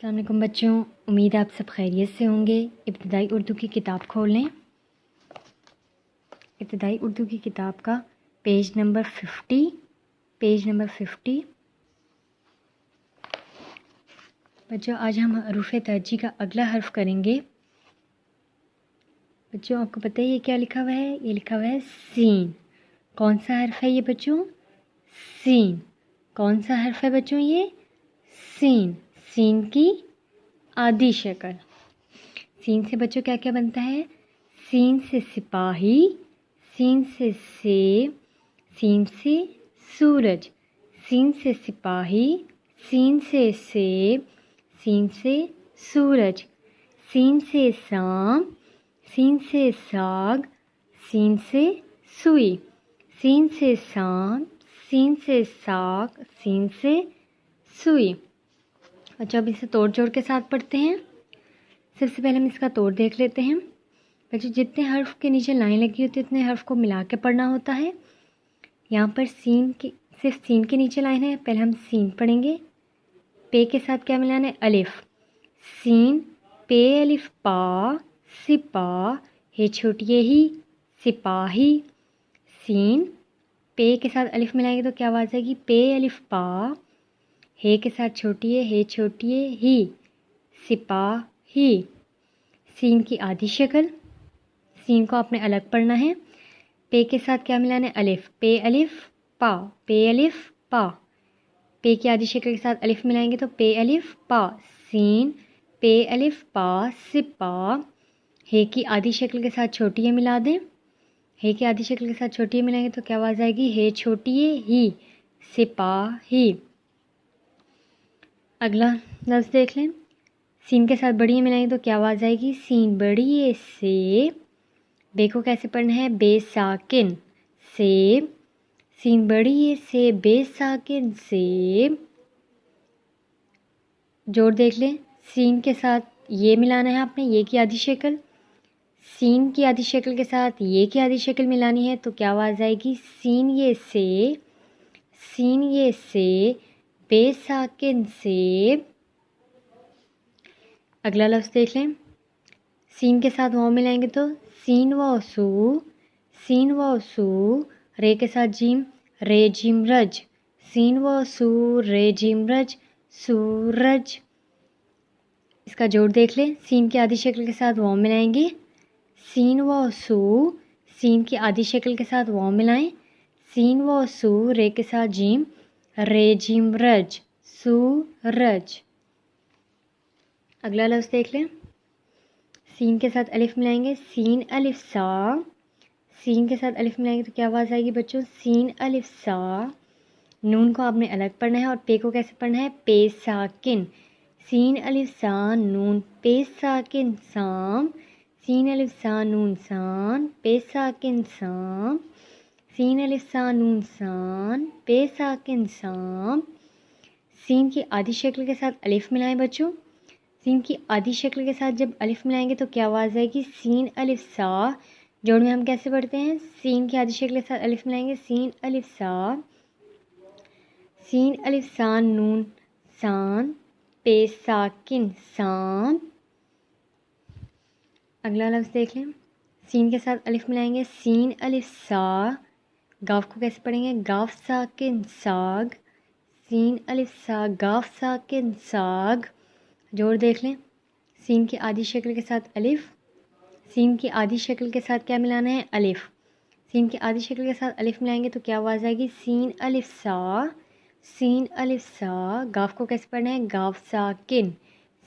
السلام علیکم بچوں، امید ہے آپ سب خیریت سے ہوں گے۔ ابتدائی اردو کی کتاب کھول لیں۔ ابتدائی اردو کی کتاب کا پیج نمبر 50 بچوں آج ہم حروف ترجیح کا اگلا حرف کریں گے۔ بچوں آپ کو پتہ ہے یہ کیا لکھا ہوا ہے؟ یہ لکھا ہوا ہے سین۔ کون سا حرف ہے یہ بچوں؟ سین۔ کون سا حرف ہے بچوں یہ؟ سین۔ سین کی آدھی شکل۔ سین سے بچوں کیا کیا بنتا ہے؟ سین سے سپاہی، سین سے سیب، سین سے سورج، سین سے سپاہی، سین سے سیب، سین سے سورج، سین سے سام، سین سے ساگ، سین سے سوئی، سین سے سام، سین سے ساگ، سین سے سوئی۔ اچھا اب اسے توڑ جوڑ کے ساتھ پڑھتے ہیں۔ سب سے پہلے ہم اس کا توڑ دیکھ لیتے ہیں۔ بچوں جتنے حرف کے نیچے لائن لگی ہوتی ہے اتنے حرف کو ملا کے پڑھنا ہوتا ہے۔ یہاں پر صرف سین کے نیچے لائن ہے، پہلے ہم سین پڑھیں گے۔ پے کے ساتھ کیا ملانا ہے؟ الف۔ سین پے الف پا، سپا، ہے چھوٹی ہی، سپاہی۔ سین پے کے ساتھ الف ملائیں گے تو کیا آواز آئے گی؟ پے الف پا، ہے کے ساتھ چھوٹی ہے چھوٹی ہے ہی، سپاہی۔ سین کی آدھی شکل، سین کو آپ نے الگ پڑھنا ہے۔ پے کے ساتھ کیا ملانا ہے؟ الف۔ پے الف پا، پے الف پا۔ پے کی آدھی شکل کے ساتھ الف ملائیں گے تو پے الف پا۔ سین پے الف پا، سپا۔ ہے کی آدھی شکل کے ساتھ چھوٹی ہے ملا دیں۔ ہے کی آدھی شکل کے ساتھ چھوٹی ہے ملائیں گے تو کیا آواز آئے گی؟ ہے چھوٹی ہے ہی، سپاہی۔ اگلا لفظ دیکھ لیں۔ سین کے ساتھ بڑی ملائیں گے تو کیا آواز آئے گی؟ سین بڑی ہے سے۔ بے کو کیسے پڑھنا ہے؟ بے ساکن، سیب۔ سین بڑی ہے سے، بے ساکن سیب۔ جوڑ دیکھ لیں۔ سین کے ساتھ یہ ملانا ہے آپ نے، یہ کی آدھی شکل۔ سین کی آدھی شکل کے ساتھ یہ کی آدھی شکل ملانی ہے تو کیا آواز آئے گی؟ سین یہ سے، سین یہ سے، بے ساکن سیب۔ اگلا لفظ دیکھ لیں۔ سین کے ساتھ واؤ ملائیں گے تو سین واؤ سو، سین واؤ سو۔ رے کے ساتھ جیم، رے جیم رج، سین واؤ سو، رے جیم رج، سورج۔ اس کا جوڑ دیکھ لیں۔ سین کی آدھی شکل کے ساتھ واؤ ملائیں گے، سین واؤ سو۔ سین کی آدھی شکل کے ساتھ واؤ ملائیں، سین واؤ سو۔ رے کے ساتھ جیم، رے جیم رج، سورج۔ اگلا لفظ دیکھ لیں۔ سین کے ساتھ الف ملائیں گے، سین الف سا۔ سین کے ساتھ الف ملائیں گے تو کیا آواز آئے گی بچوں؟ سین الف سا۔ نون کو آپ نے الگ پڑھنا ہے اور پے کو کیسے پڑھنا ہے؟ پے ساکن۔ سین الف سا نون پے ساکن سام، سین الف سا نون سان پے ساکن سام، سین الف سا نون سان پے ساکن سام۔ سین کی آدھی شکل کے ساتھ الف ملائیں بچوں۔ سین کی آدھی شکل کے ساتھ جب الف ملائیں گے تو کیا آواز آئے گی؟ سین الف سا۔ جوڑ میں ہم کیسے پڑھتے ہیں؟ سین کی آدھی شکل کے ساتھ الف ملائیں گے، سین الف سا، سین الف سا نون سان پے ساکن سام۔ اگلا لفظ دیکھ لیں۔ سین کے ساتھ الف ملائیں گے، سین الف سا۔ گاف کو کیسے پڑھیں گے؟ گاف ساکن ساگ، سین الف سا گاف ساکن ساگ۔ جوڑ دیکھ لیں۔ سین کی آدھی شکل کے ساتھ الف، سین کی آدھی شکل کے ساتھ کیا ملانا ہے؟ الف۔ سین کی آدھی شکل کے ساتھ الف ملائیں گے تو کیا آواز آئے گی؟ سین الف سا، سین الف سا۔ گاف کو کیسے پڑھنا ہے؟ گاف ساکن،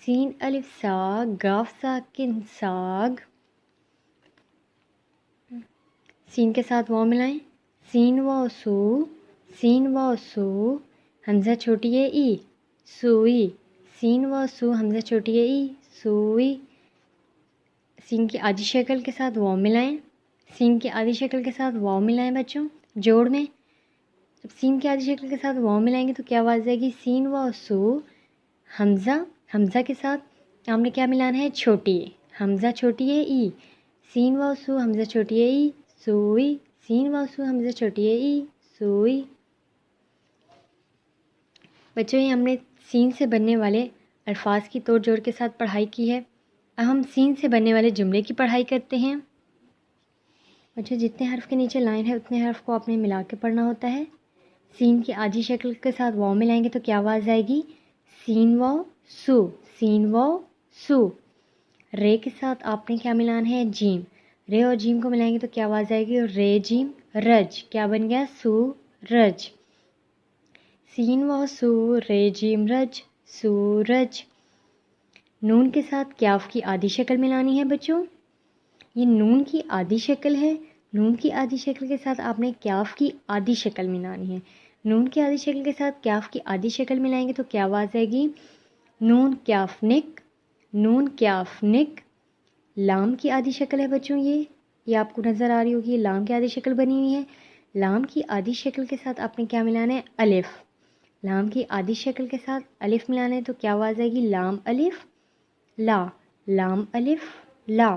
سین الف سا گاف ساکن ساگ۔ سین کے ساتھ واؤ ملائیں، سین واؤ سو، سین واؤ سو۔ حمزہ چھوٹی ہے ای، سوئی، سین واؤ سو حمزہ چھوٹی ہے ای، سوئی۔ سین کی آدھی شکل کے ساتھ واؤ ملائیں، سین کی آدھی شکل کے ساتھ واؤ ملائیں بچوں جوڑ میں۔ جب سین کی آدھی شکل کے ساتھ واؤ ملائیں گے تو کیا آواز آئے گی؟ سین واؤ سو حمزہ، حمزہ کے ساتھ ہم نے کیا ملانا ہے؟ چھوٹی ہے، حمزہ چھوٹی ہے ای، سین واؤ سو حمزہ چھوٹی ہے ای، سوئی، سین واؤ سو حمزہ چھوٹی ہے ای، سوئی۔ بچوں یہ ہم نے سین سے بننے والے الفاظ کی توڑ جوڑ کے ساتھ پڑھائی کی ہے۔ اب ہم سین سے بننے والے جملے کی پڑھائی کرتے ہیں۔ بچوں جتنے حرف کے نیچے لائن ہے اتنے حرف کو آپ نے ملا کے پڑھنا ہوتا ہے۔ سین کی آدھی شکل کے ساتھ واؤ ملائیں گے تو کیا آواز آئے گی؟ سین واؤ سو، سین واؤ سو۔ رے کے ساتھ آپ نے کیا ملانا ہے؟ جیم۔ رے اور جیم کو ملائیں گے تو کیا آواز آئے گی؟ رے جیم رج۔ کیا بن گیا؟ سو رج۔ سین واؤ سو، رے جیم رج، سورج۔ نون کے ساتھ کیاف کی آدھی شکل ملانی ہے بچوں۔ یہ نون کی آدھی شکل ہے، نون کی آدھی شکل کے ساتھ آپ نے کیاف کی آدھی شکل ملانی ہے۔ نون کی آدھی شکل کے ساتھ کیاف کی آدھی شکل ملائیں گے تو کیا آواز آئے گی؟ نون کیاف نک، نون کیاف نک۔ لام کی آدھی شکل ہے بچوں، یہ آپ کو نظر آ رہی ہوگی، لام کی آدھی شکل بنی ہوئی ہے۔ لام کی آدھی شکل کے ساتھ آپ نے کیا ملانا ہے؟ الف۔ لام کی آدھی شکل کے ساتھ الف ملانا ہے تو کیا آواز آئے گی؟ لام الف لا، لام الف لا۔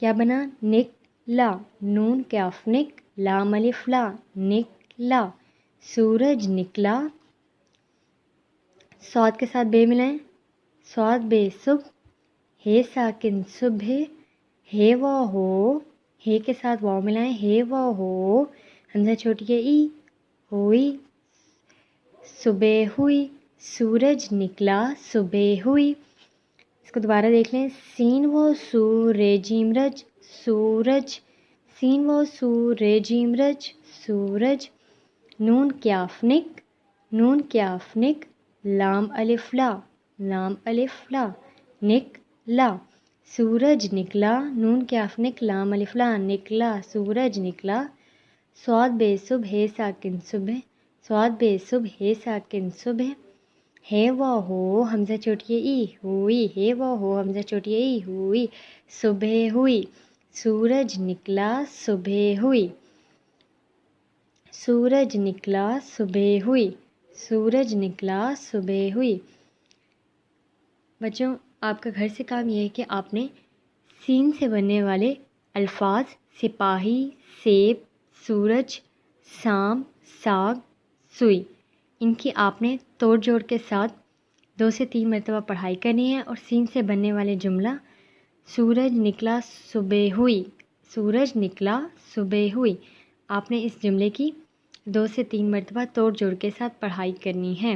کیا بنا؟ نک لا، نون کیاف نک، لام الف لا، نک لا۔ سورج نکلا۔ صاد کے ساتھ بے ملائیں، صاد بے صبح، ہے ساکن صبح، ہے واو ہو، ہے کے ساتھ واو ملائیں، ہے واو ہو، حمزہ چھوٹی ہے ای، ہوئی، صبح ہوئی، سورج نکلا، صبح ہوئی۔ اس کو دوبارہ دیکھ لیں، سین واو سو، رے جیم رج، سورج۔ سین واو سو، رے جیم رج، سورج۔ نون کیاف نک، نون کیاف نک، لام الف لا، لام الف لا، نک لا۔ سورج نکلا، نون کیاف نک، لام الف لا، نکلا، سورج نکلا۔ صاد بے صبح، ہے ساکن صبح، صاد بے صبح، ہے ساکن صبح۔ ہے واو ہو، حمزہ چھوٹی ای، ہوئی، ہے واو ہو، حمزہ چھوٹی ای، ہوئی، صبح ہوئی۔ سورج نکلا، صبح ہوئی، سورج نکلا، صبح ہوئی، سورج نکلا، صبح ہوئی۔ بچوں آپ کا گھر سے کام یہ ہے کہ آپ نے سین سے بننے والے الفاظ سپاہی، سیب، سورج، سام، ساگ، سوئی، ان کی آپ نے توڑ جوڑ کے ساتھ 2 سے 3 مرتبہ پڑھائی کرنی ہے۔ اور سین سے بننے والے جملہ سورج نکلا صبح ہوئی، سورج نکلا صبح ہوئی، آپ نے اس جملے کی 2 سے 3 مرتبہ توڑ جوڑ کے ساتھ پڑھائی کرنی ہے۔